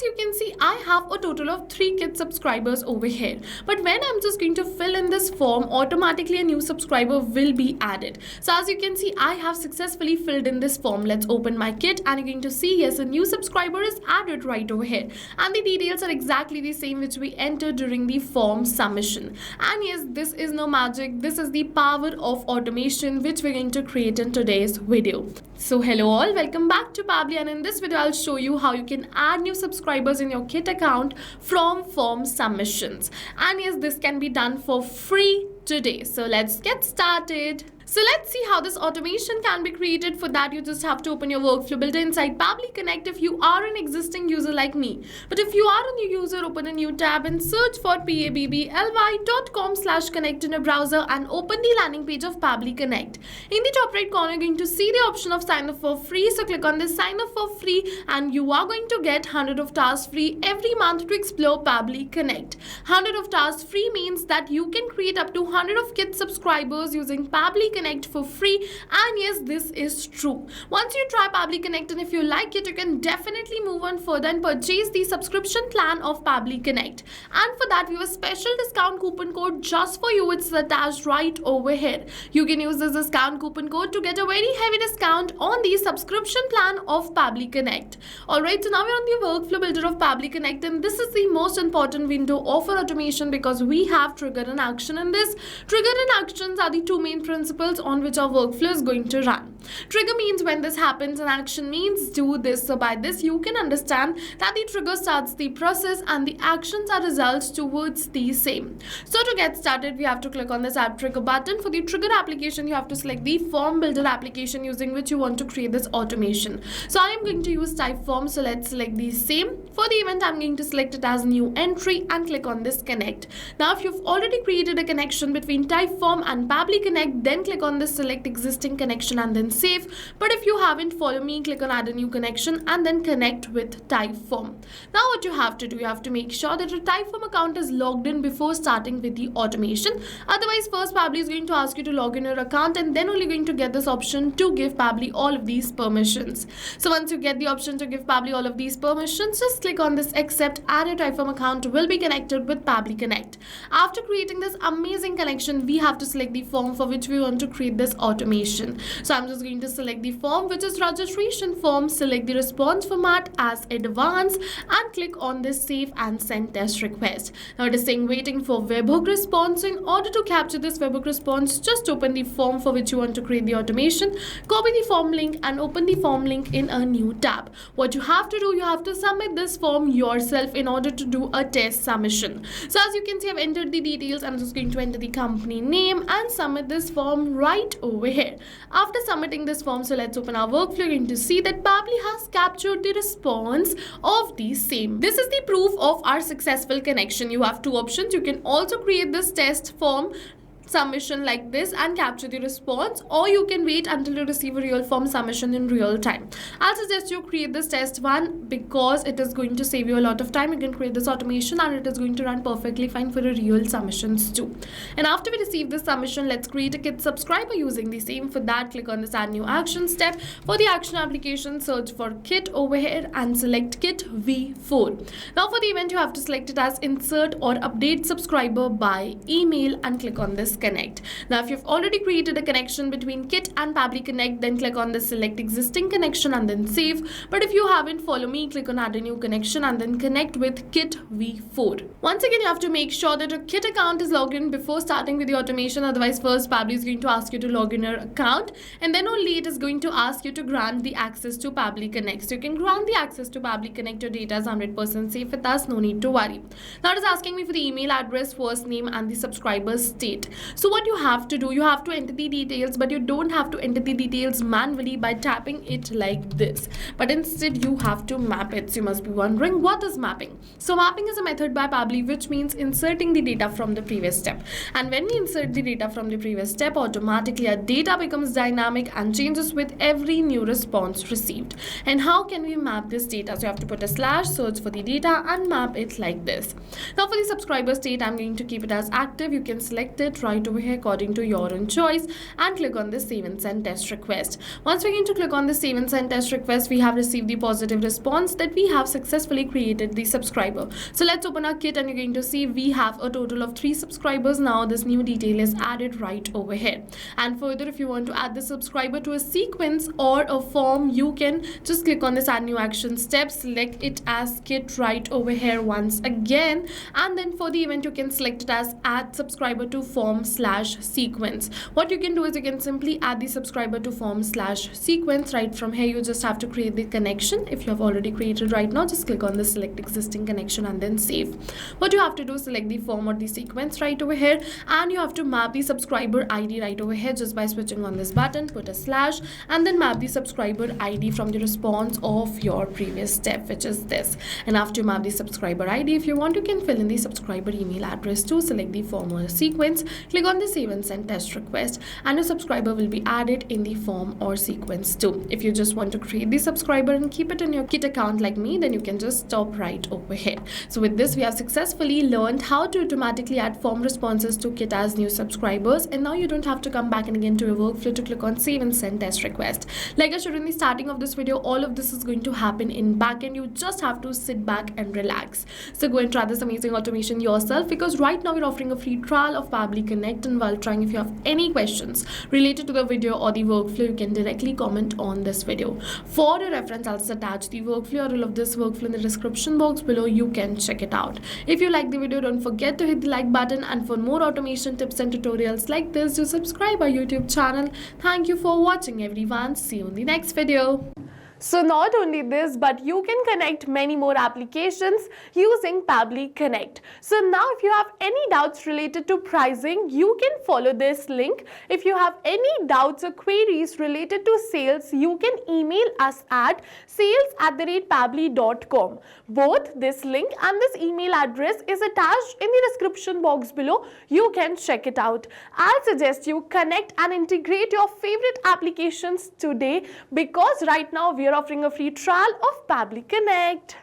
as you can see, I have a total of 3 kit subscribers over here. But when I'm just going to fill in this form, automatically a new subscriber will be added. So as you can see, I have successfully filled in this form. Let's open my kit and you're going to see, yes, a new subscriber is added right over here. And the details are exactly the same which we entered during the form submission. And yes, this is no magic. This is the power of automation which we're going to create in today's video. So hello all, welcome back to Pabbly, and in this video I'll show you how you can add new subscribers in your kit account from form submissions. And yes, this can be done for free today. So let's get started. So let's see how this automation can be created. For that, you just have to open your workflow builder inside Pabbly Connect if you are an existing user like me. But if you are a new user, open a new tab and search for pabbly.com/connect in a browser and open the landing page of Pabbly Connect. In the top right corner, you're going to see the option of sign up for free. So click on this sign up for free and you are going to get 100 of tasks free every month to explore Pabbly Connect. 100 of tasks free means that you can create up to 100 of kit subscribers using Pabbly Connect for free. And yes, this is true. Once you try Pabbly Connect and if you like it, you can definitely move on further and purchase the subscription plan of Pabbly Connect. And for that, we have a special discount coupon code just for you. It's attached right over here. You can use this discount coupon code to get a very heavy discount on the subscription plan of Pabbly Connect. Alright, so now we're on the workflow builder of Pabbly Connect, and this is the most important window of our automation because we have trigger and action in this. Trigger and actions are the two main principles on which our workflow is going to run. Trigger means when this happens and action means do this. So by this you can understand that the trigger starts the process and the actions are results towards the same. So to get started, we have to click on this add trigger button. For the trigger application, you have to select the form builder application using which you want to create this automation. So I am going to use type form. So let's select the same. For the event, I'm going to select it as new entry and click on this connect. Now if you've already created a connection between type form and Pabbly Connect, then click on this select existing connection and then save. But if you haven't, follow me, click on add a new connection and then connect with type form. Now what you have to do, you have to make sure that your type form account is logged in before starting with the automation. Otherwise, first Pabbly is going to ask you to log in your account and then only going to get this option to give Pabbly all of these permissions. So once you get the option to give Pabbly all of these permissions, just click on this accept and your type form account will be connected with Pabbly Connect. After creating this amazing connection, we have to select the form for which we want to create this automation. So I'm just going to select the form which is registration form, select the response format as advanced and click on this save and send test request. Now it is saying waiting for webhook response. So in order to capture this webhook response, just open the form for which you want to create the automation, copy the form link and open the form link in a new tab. What you have to do, you have to submit this form yourself in order to do a test submission. So as you can see, I've entered the details. I'm just going to enter the company name and submit this form right over here. After submitting this form, so let's open our workflow. You're going to see that Pabbly has captured the response of the same. This is the proof of our successful connection. You have two options. You can also create this test form submission like this and capture the response, or you can wait until you receive a real form submission in real time. I'll suggest you create this test one because it is going to save you a lot of time. You can create this automation and it is going to run perfectly fine for a real submissions too. And after we receive this submission, let's create a kit subscriber using the same. For that, click on this add new action step. For the action application, search for kit over here and select kit v4. Now for the event, you have to select it as insert or update subscriber by email and click on this connect. Now if you've already created a connection between kit and Pabbly Connect, then click on the select existing connection and then save. But if you haven't, follow me, click on add a new connection and then connect with kit v4. Once again, you have to make sure that your kit account is logged in before starting with the automation. Otherwise, first Pabbly is going to ask you to log in your account and then only it is going to ask you to grant the access to Pabbly Connect. So you can grant the access to Pabbly Connect. Your data is 100% safe with us, no need to worry. Now it is asking me for the email address, first name and the subscriber state. So what you have to do, you have to enter the details, but you don't have to enter the details manually by tapping it like this. But instead you have to map it. So you must be wondering, what is mapping? So mapping is a method by Pabbly which means inserting the data from the previous step. And when we insert the data from the previous step, automatically our data becomes dynamic and changes with every new response received. And how can we map this data? So you have to put a slash, search for the data and map it like this. Now for the subscriber state, I'm going to keep it as active. You can select it right right over here according to your own choice and click on this save and send test request. Once we're going to click on the save and send test request, we have received the positive response that we have successfully created the subscriber. So let's open our kit and you're going to see we have a total of 3 subscribers. Now this new detail is added right over here. And further, if you want to add the subscriber to a sequence or a form, you can just click on this add new action step, select it as kit right over here once again, and then for the event you can select it as add subscriber to form / sequence. What you can do is you can simply add the subscriber to form / sequence. Right from here you just have to create the connection. If you have already created right now, just click on the select existing connection and then save. What you have to do is select the form or the sequence right over here, and you have to map the subscriber ID right over here just by switching on this button, put a slash, and then map the subscriber ID from the response of your previous step, which is this. And after you map the subscriber ID, if you want, you can fill in the subscriber email address to select the form or sequence, click on the save and send test request, and your subscriber will be added in the form or sequence too. If you just want to create the subscriber and keep it in your kit account like me, then you can just stop right over here. So with this, we have successfully learned how to automatically add form responses to kit as new subscribers, and now you don't have to come back and again to your workflow to click on save and send test request. Like I showed in the starting of this video, all of this is going to happen in backend. You just have to sit back and relax. So go and try this amazing automation yourself, because right now we're offering a free trial of Pabbly Connect, and while trying, if you have any questions related to the video or the workflow, you can directly comment on this video. For your reference, I'll just attach the workflow URL of this workflow in the description box below. You can check it out. If you like the video, don't forget to hit the like button, and for more automation tips and tutorials like this, do subscribe our YouTube channel. Thank you for watching, everyone. See you in the next video. So not only this, but you can connect many more applications using Pabbly Connect. So now if you have any doubts related to pricing, you can follow this link. If you have any doubts or queries related to sales, you can email us at sales@pabbly.com. Both this link and this email address is attached in the description box below. You can check it out. I'll suggest you connect and integrate your favorite applications today, because right now we are offering a free trial of Pabbly Connect.